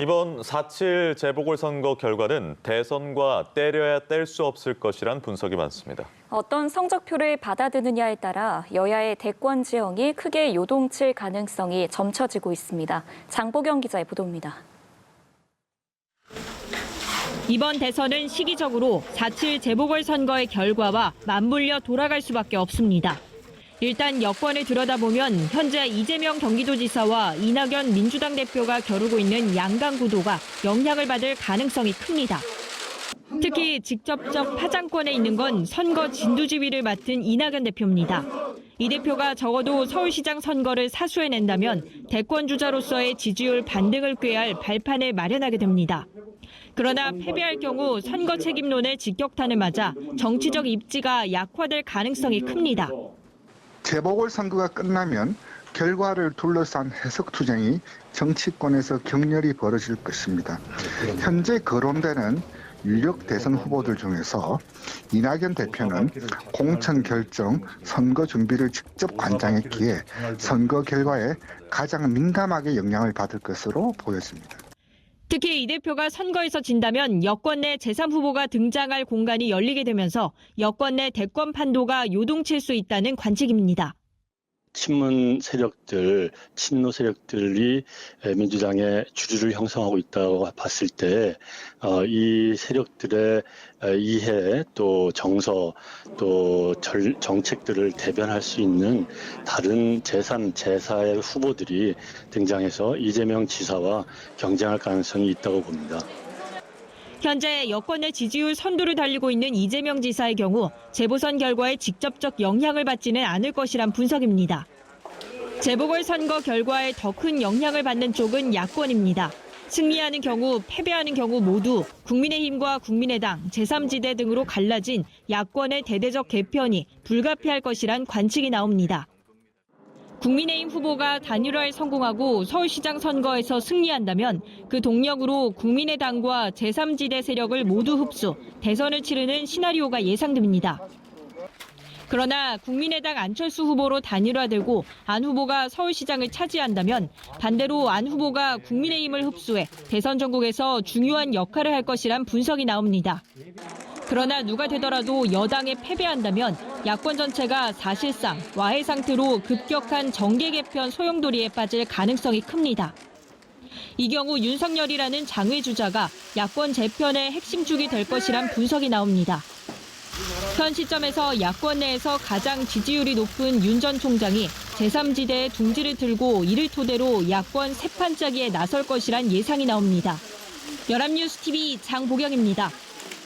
이번 4.7 재보궐선거 결과는 대선과 때려야 뗄 수 없을 것이란 분석이 많습니다. 어떤 성적표를 받아드느냐에 따라 여야의 대권 지형이 크게 요동칠 가능성이 점쳐지고 있습니다. 장보경 기자의 보도입니다. 이번 대선은 시기적으로 4.7 재보궐선거의 결과와 맞물려 돌아갈 수밖에 없습니다. 일단 여권을 들여다보면 현재 이재명 경기도지사와 이낙연 민주당 대표가 겨루고 있는 양강 구도가 영향을 받을 가능성이 큽니다. 특히 직접적 파장권에 있는 건 선거 진두지휘를 맡은 이낙연 대표입니다. 이 대표가 적어도 서울시장 선거를 사수해낸다면 대권 주자로서의 지지율 반등을 꾀할 발판을 마련하게 됩니다. 그러나 패배할 경우 선거 책임론의 직격탄을 맞아 정치적 입지가 약화될 가능성이 큽니다. 재보궐선거가 끝나면 결과를 둘러싼 해석투쟁이 정치권에서 격렬히 벌어질 것입니다. 현재 거론되는 유력 대선 후보들 중에서 이낙연 대표는 공천 결정, 선거 준비를 직접 관장했기에 선거 결과에 가장 민감하게 영향을 받을 것으로 보여집니다. 특히 이 대표가 선거에서 진다면 여권 내 제3후보가 등장할 공간이 열리게 되면서 여권 내 대권 판도가 요동칠 수 있다는 관측입니다. 친문 세력들, 친노 세력들이 민주당의 주류를 형성하고 있다고 봤을 때 이 세력들의 이해 또 정서 또 정책들을 대변할 수 있는 다른 제3, 제4의 후보들이 등장해서 이재명 지사와 경쟁할 가능성이 있다고 봅니다. 현재 여권의 지지율 선두를 달리고 있는 이재명 지사의 경우 재보선 결과에 직접적 영향을 받지는 않을 것이란 분석입니다. 재보궐선거 결과에 더 큰 영향을 받는 쪽은 야권입니다. 승리하는 경우, 패배하는 경우 모두 국민의힘과 국민의당, 제3지대 등으로 갈라진 야권의 대대적 개편이 불가피할 것이란 관측이 나옵니다. 국민의힘 후보가 단일화에 성공하고 서울시장 선거에서 승리한다면 그 동력으로 국민의당과 제3지대 세력을 모두 흡수, 대선을 치르는 시나리오가 예상됩니다. 그러나 국민의당 안철수 후보로 단일화되고 안 후보가 서울시장을 차지한다면 반대로 안 후보가 국민의힘을 흡수해 대선 전국에서 중요한 역할을 할 것이란 분석이 나옵니다. 그러나 누가 되더라도 여당에 패배한다면 야권 전체가 사실상 와해 상태로 급격한 정계 개편 소용돌이에 빠질 가능성이 큽니다. 이 경우 윤석열이라는 장외 주자가 야권 재편의 핵심 축이 될 것이란 분석이 나옵니다. 현 시점에서 야권 내에서 가장 지지율이 높은 윤 전 총장이 제3지대의 둥지를 틀고 이를 토대로 야권 세판짜기에 나설 것이란 예상이 나옵니다. 연합뉴스 TV 장보경입니다.